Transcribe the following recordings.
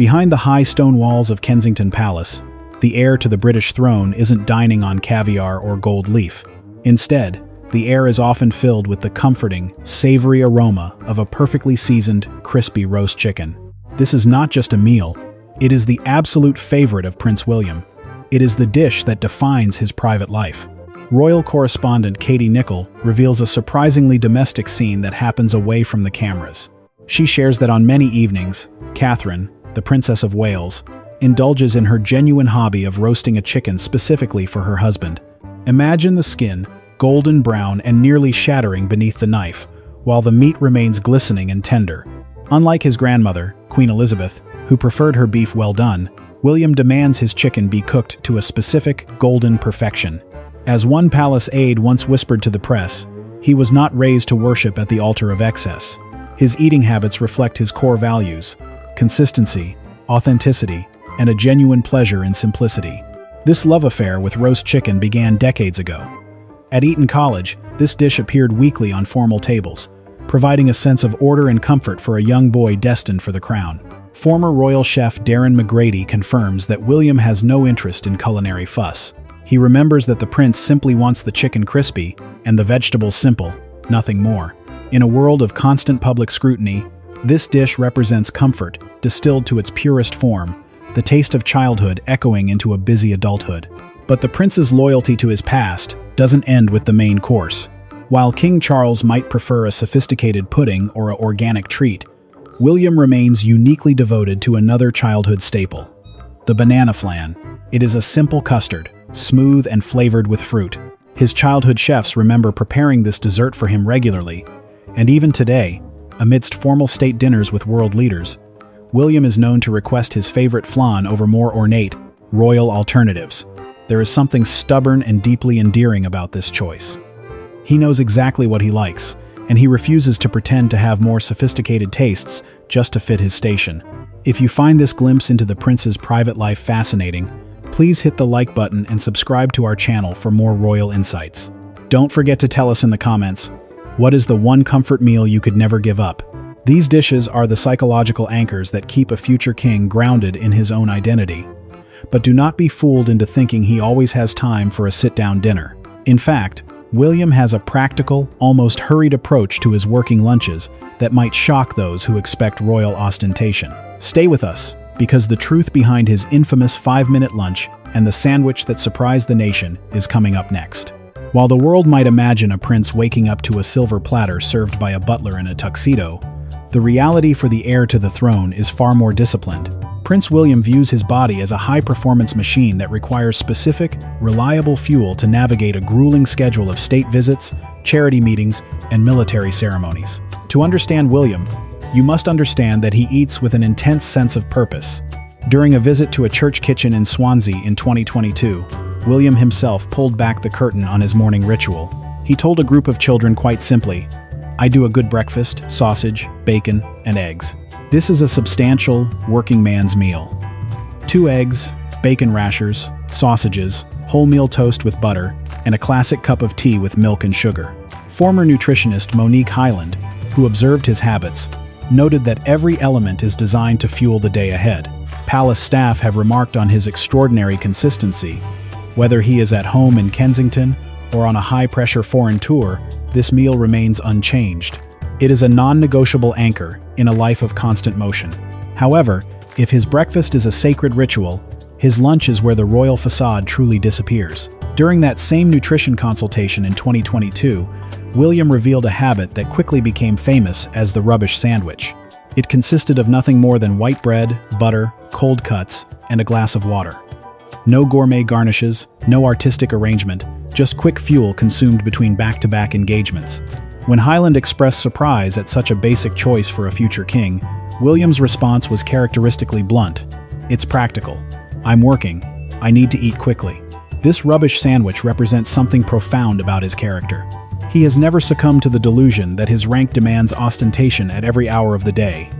Behind the high stone walls of Kensington Palace, the heir to the British throne isn't dining on caviar or gold leaf. Instead, the air is often filled with the comforting, savory aroma of a perfectly seasoned, crispy roast chicken. This is not just a meal, it is the absolute favorite of Prince William. It is the dish that defines his private life. Royal correspondent Katie Nicholl reveals a surprisingly domestic scene that happens away from the cameras. She shares that on many evenings, Catherine, the Princess of Wales, indulges in her genuine hobby of roasting a chicken specifically for her husband. Imagine the skin, golden brown and nearly shattering beneath the knife, while the meat remains glistening and tender. Unlike his grandmother, Queen Elizabeth, who preferred her beef well done, William demands his chicken be cooked to a specific, golden perfection. As one palace aide once whispered to the press, he was not raised to worship at the altar of excess. His eating habits reflect his core values: consistency, authenticity, and a genuine pleasure in simplicity. This love affair with roast chicken began decades ago. At Eton College, this dish appeared weekly on formal tables, providing a sense of order and comfort for a young boy destined for the crown. Former royal chef Darren McGrady confirms that William has no interest in culinary fuss. He remembers that the prince simply wants the chicken crispy and the vegetables simple, nothing more. In a world of constant public scrutiny, this dish represents comfort, distilled to its purest form, the taste of childhood echoing into a busy adulthood. But the prince's loyalty to his past doesn't end with the main course. While King Charles might prefer a sophisticated pudding or an organic treat, William remains uniquely devoted to another childhood staple: the banana flan. It is a simple custard, smooth and flavored with fruit. His childhood chefs remember preparing this dessert for him regularly, and even today, amidst formal state dinners with world leaders, William is known to request his favorite flan over more ornate, royal alternatives. There is something stubborn and deeply endearing about this choice. He knows exactly what he likes, and he refuses to pretend to have more sophisticated tastes just to fit his station. If you find this glimpse into the prince's private life fascinating, please hit the like button and subscribe to our channel for more royal insights. Don't forget to tell us in the comments, what is the one comfort meal you could never give up? These dishes are the psychological anchors that keep a future king grounded in his own identity. But do not be fooled into thinking he always has time for a sit-down dinner. In fact, William has a practical, almost hurried approach to his working lunches that might shock those who expect royal ostentation. Stay with us, because the truth behind his infamous 5-minute lunch and the sandwich that surprised the nation is coming up next. While the world might imagine a prince waking up to a silver platter served by a butler in a tuxedo, the reality for the heir to the throne is far more disciplined. Prince William views his body as a high-performance machine that requires specific, reliable fuel to navigate a grueling schedule of state visits, charity meetings, and military ceremonies. To understand William, you must understand that he eats with an intense sense of purpose. During a visit to a church kitchen in Swansea in 2022, William himself pulled back the curtain on his morning ritual. He told a group of children quite simply, "I do a good breakfast, sausage, bacon, and eggs." This is a substantial, working man's meal. 2 eggs, bacon rashers, sausages, wholemeal toast with butter, and a classic cup of tea with milk and sugar. Former nutritionist Monique Hyland, who observed his habits, noted that every element is designed to fuel the day ahead. Palace staff have remarked on his extraordinary consistency. Whether he is at home in Kensington or on a high-pressure foreign tour, this meal remains unchanged. It is a non-negotiable anchor in a life of constant motion. However, if his breakfast is a sacred ritual, his lunch is where the royal facade truly disappears. During that same nutrition consultation in 2022, William revealed a habit that quickly became famous as the rubbish sandwich. It consisted of nothing more than white bread, butter, cold cuts, and a glass of water. No gourmet garnishes, no artistic arrangement, just quick fuel consumed between back-to-back engagements. When Hyland expressed surprise at such a basic choice for a future king, William's response was characteristically blunt. "It's practical. I'm working. I need to eat quickly." This rubbish sandwich represents something profound about his character. He has never succumbed to the delusion that his rank demands ostentation at every hour of the day.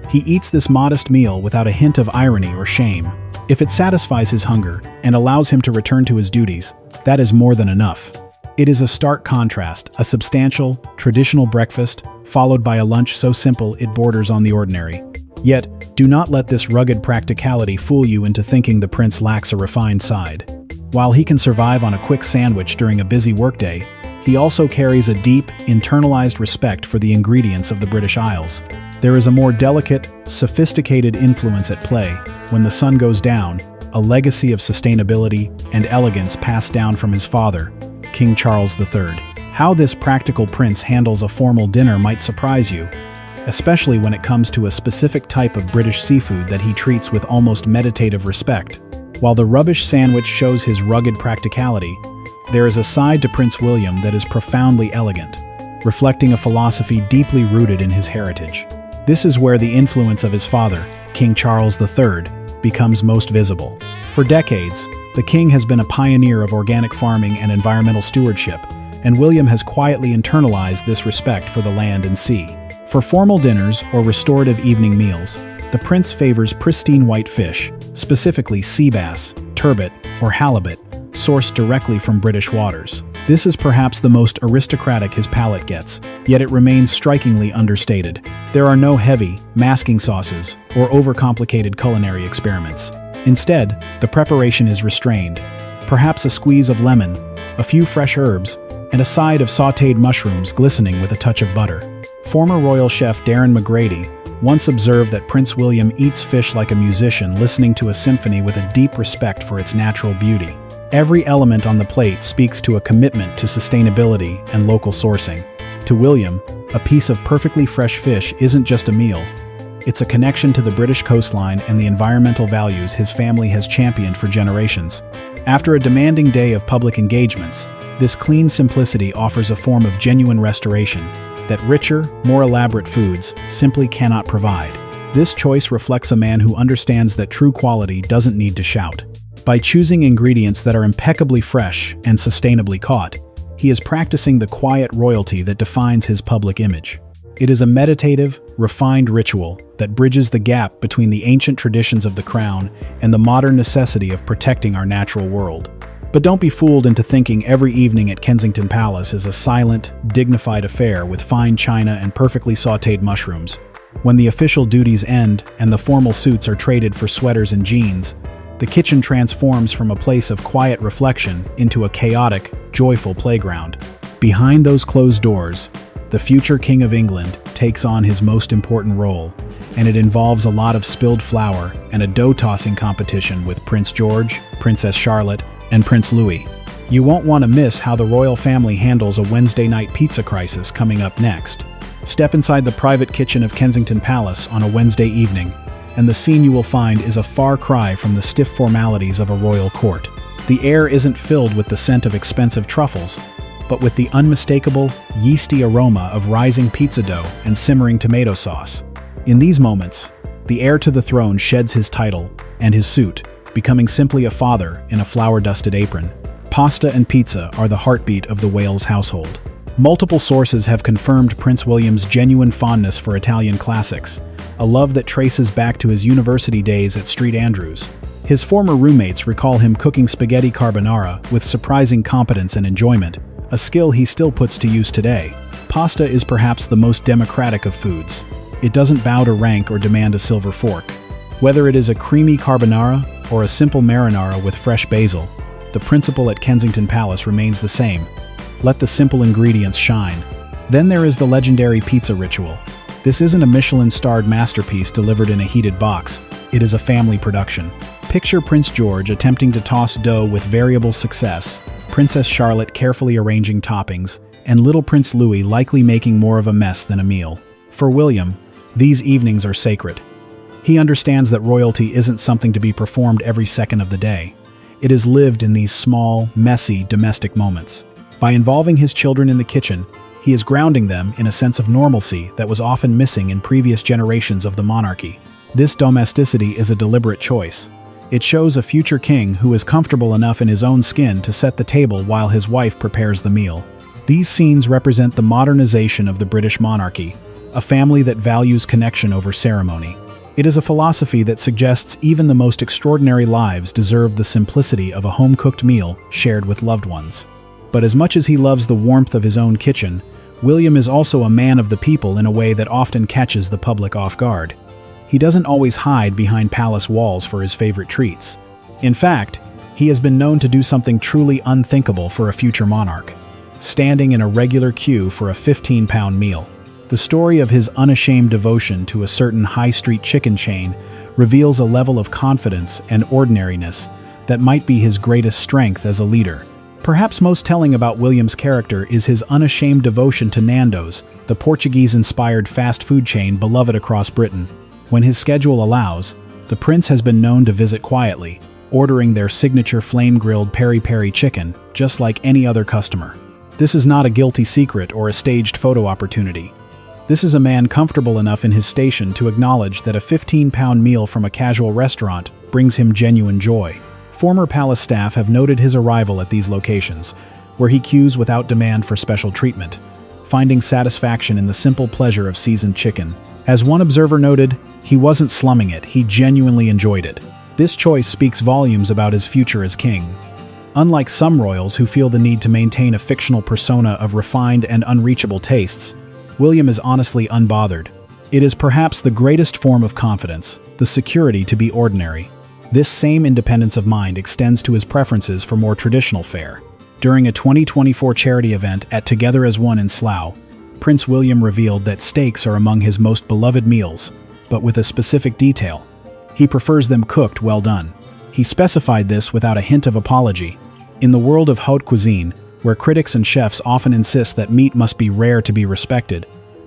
He eats this modest meal without a hint of irony or shame. If it satisfies his hunger and allows him to return to his duties, that is more than enough. It is a stark contrast, a substantial, traditional breakfast, followed by a lunch so simple it borders on the ordinary. Yet, do not let this rugged practicality fool you into thinking the prince lacks a refined side. While he can survive on a quick sandwich during a busy workday, he also carries a deep, internalized respect for the ingredients of the British Isles. There is a more delicate, sophisticated influence at play when the sun goes down, a legacy of sustainability and elegance passed down from his father, King Charles III. How this practical prince handles a formal dinner might surprise you, especially when it comes to a specific type of British seafood that he treats with almost meditative respect. While the rubbish sandwich shows his rugged practicality, there is a side to Prince William that is profoundly elegant, reflecting a philosophy deeply rooted in his heritage. This is where the influence of his father, King Charles III, becomes most visible. For decades, the king has been a pioneer of organic farming and environmental stewardship, and William has quietly internalized this respect for the land and sea. For formal dinners or restorative evening meals, the prince favors pristine white fish, specifically sea bass, turbot, or halibut, sourced directly from British waters. This is perhaps the most aristocratic his palate gets, yet it remains strikingly understated. There are no heavy, masking sauces or overcomplicated culinary experiments. Instead, the preparation is restrained. Perhaps a squeeze of lemon, a few fresh herbs, and a side of sautéed mushrooms glistening with a touch of butter. Former royal chef Darren McGrady once observed that Prince William eats fish like a musician listening to a symphony with a deep respect for its natural beauty. Every element on the plate speaks to a commitment to sustainability and local sourcing. To William, a piece of perfectly fresh fish isn't just a meal. It's a connection to the British coastline and the environmental values his family has championed for generations. After a demanding day of public engagements, this clean simplicity offers a form of genuine restoration that richer, more elaborate foods simply cannot provide. This choice reflects a man who understands that true quality doesn't need to shout. By choosing ingredients that are impeccably fresh and sustainably caught, he is practicing the quiet royalty that defines his public image. It is a meditative, refined ritual that bridges the gap between the ancient traditions of the crown and the modern necessity of protecting our natural world. But don't be fooled into thinking every evening at Kensington Palace is a silent, dignified affair with fine china and perfectly sautéed mushrooms. When the official duties end and the formal suits are traded for sweaters and jeans, the kitchen transforms from a place of quiet reflection into a chaotic, joyful playground. Behind those closed doors, the future King of England takes on his most important role, and it involves a lot of spilled flour and a dough-tossing competition with Prince George, Princess Charlotte, and Prince Louis. You won't want to miss how the royal family handles a Wednesday night pizza crisis coming up next. Step inside the private kitchen of Kensington Palace on a Wednesday evening, and the scene you will find is a far cry from the stiff formalities of a royal court. The air isn't filled with the scent of expensive truffles, but with the unmistakable, yeasty aroma of rising pizza dough and simmering tomato sauce. In these moments, the heir to the throne sheds his title and his suit, becoming simply a father in a flour-dusted apron. Pasta and pizza are the heartbeat of the Wales household. Multiple sources have confirmed Prince William's genuine fondness for Italian classics, a love that traces back to his university days at St Andrews. His former roommates recall him cooking spaghetti carbonara with surprising competence and enjoyment, a skill he still puts to use today. Pasta is perhaps the most democratic of foods. It doesn't bow to rank or demand a silver fork. Whether it is a creamy carbonara or a simple marinara with fresh basil, the principle at Kensington Palace remains the same. Let the simple ingredients shine. Then there is the legendary pizza ritual. This isn't a Michelin-starred masterpiece delivered in a heated box. It is a family production. Picture Prince George attempting to toss dough with variable success, Princess Charlotte carefully arranging toppings, and little Prince Louis likely making more of a mess than a meal. For William, these evenings are sacred. He understands that royalty isn't something to be performed every second of the day. It is lived in these small, messy, domestic moments. By involving his children in the kitchen, he is grounding them in a sense of normalcy that was often missing in previous generations of the monarchy. This domesticity is a deliberate choice. It shows a future king who is comfortable enough in his own skin to set the table while his wife prepares the meal. These scenes represent the modernization of the British monarchy, a family that values connection over ceremony. It is a philosophy that suggests even the most extraordinary lives deserve the simplicity of a home-cooked meal shared with loved ones. But as much as he loves the warmth of his own kitchen, William is also a man of the people in a way that often catches the public off guard. he doesn't always hide behind palace walls for his favorite treats. In fact, he has been known to do something truly unthinkable for a future monarch, standing in a regular queue for a 15-pound meal. The story of his unashamed devotion to a certain high-street chicken chain reveals a level of confidence and ordinariness that might be his greatest strength as a leader. Perhaps most telling about William's character is his unashamed devotion to Nando's, the Portuguese-inspired fast food chain beloved across Britain. When his schedule allows, the prince has been known to visit quietly, ordering their signature flame-grilled peri-peri chicken, just like any other customer. This is not a guilty secret or a staged photo opportunity. This is a man comfortable enough in his station to acknowledge that a 15-pound meal from a casual restaurant brings him genuine joy. Former palace staff have noted his arrival at these locations, where he queues without demand for special treatment, finding satisfaction in the simple pleasure of seasoned chicken. As one observer noted, he wasn't slumming it, he genuinely enjoyed it. This choice speaks volumes about his future as king. Unlike some royals who feel the need to maintain a fictional persona of refined and unreachable tastes, William is honestly unbothered. It is perhaps the greatest form of confidence, the security to be ordinary. This same independence of mind extends to his preferences for more traditional fare. During a 2024 charity event at Together as One in Slough, Prince William revealed that steaks are among his most beloved meals, but with a specific detail. He prefers them cooked well done. He specified this without a hint of apology. In the world of haute cuisine, where critics and chefs often insist that meat must be rare to be respected,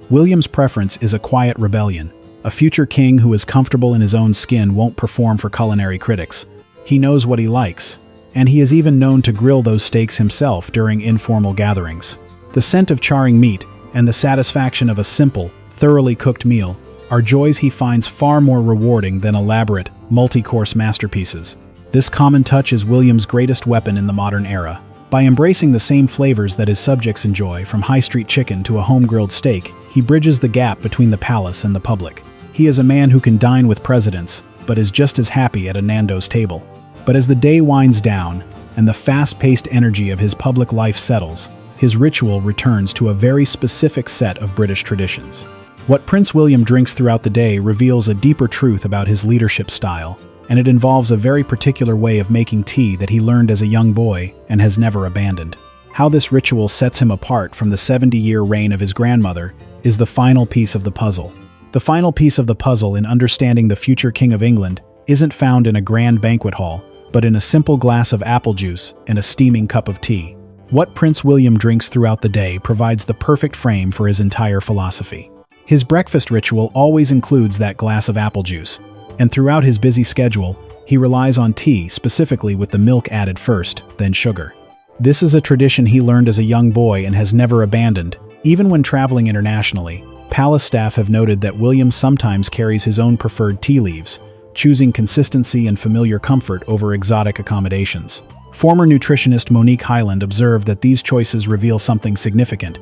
William's preference is a quiet rebellion. A future king who is comfortable in his own skin won't perform for culinary critics. He knows what he likes, and he is even known to grill those steaks himself during informal gatherings. The scent of charring meat and the satisfaction of a simple, thoroughly cooked meal are joys he finds far more rewarding than elaborate, multi-course masterpieces. This common touch is William's greatest weapon in the modern era. By embracing the same flavors that his subjects enjoy, from high-street chicken to a home-grilled steak, he bridges the gap between the palace and the public. He is a man who can dine with presidents, but is just as happy at a Nando's table. But as the day winds down, and the fast-paced energy of his public life settles, his ritual returns to a very specific set of British traditions. What Prince William drinks throughout the day reveals a deeper truth about his leadership style, and it involves a very particular way of making tea that he learned as a young boy and has never abandoned. How this ritual sets him apart from the 70-year reign of his grandmother is the final piece of the puzzle. The final piece of the puzzle in understanding the future King of England isn't found in a grand banquet hall, but in a simple glass of apple juice and a steaming cup of tea. What Prince William drinks throughout the day provides the perfect frame for his entire philosophy. His breakfast ritual always includes that glass of apple juice, and throughout his busy schedule, he relies on tea, specifically with the milk added first, then sugar. This is a tradition he learned as a young boy and has never abandoned. Even when traveling internationally, palace staff have noted that William sometimes carries his own preferred tea leaves, choosing consistency and familiar comfort over exotic accommodations. Former nutritionist Monique Hyland observed that these choices reveal something significant.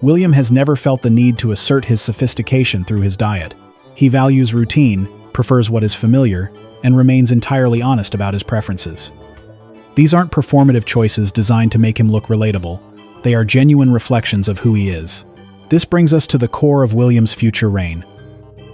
William has never felt the need to assert his sophistication through his diet. He values routine, prefers what is familiar, and remains entirely honest about his preferences. These aren't performative choices designed to make him look relatable. They are genuine reflections of who he is. This brings us to the core of William's future reign.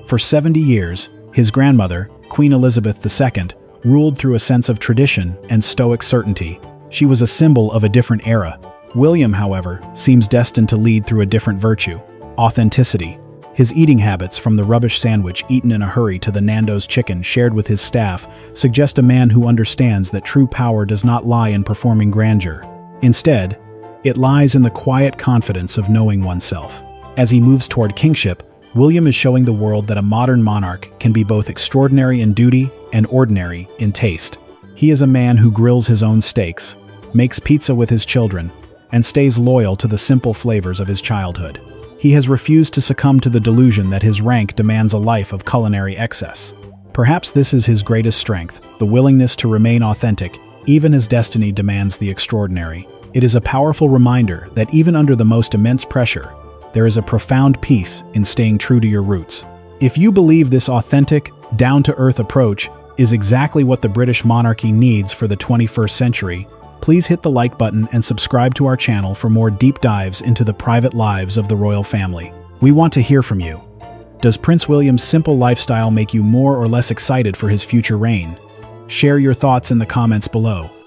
For 70 years, his grandmother, Queen Elizabeth II, ruled through a sense of tradition and stoic certainty. She was a symbol of a different era. William, however, seems destined to lead through a different virtue: authenticity. His eating habits, from the rubbish sandwich eaten in a hurry to the Nando's chicken shared with his staff, suggest a man who understands that true power does not lie in performing grandeur. Instead, it lies in the quiet confidence of knowing oneself. As he moves toward kingship, William is showing the world that a modern monarch can be both extraordinary in duty and ordinary in taste. He is a man who grills his own steaks, makes pizza with his children, and stays loyal to the simple flavors of his childhood. He has refused to succumb to the delusion that his rank demands a life of culinary excess. Perhaps this is his greatest strength, the willingness to remain authentic, even as destiny demands the extraordinary. It is a powerful reminder that even under the most immense pressure, there is a profound peace in staying true to your roots. If you believe this authentic, down-to-earth approach is exactly what the British monarchy needs for the 21st century, please hit the like button and subscribe to our channel for more deep dives into the private lives of the royal family. We want to hear from you. Does Prince William's simple lifestyle make you more or less excited for his future reign? Share your thoughts in the comments below.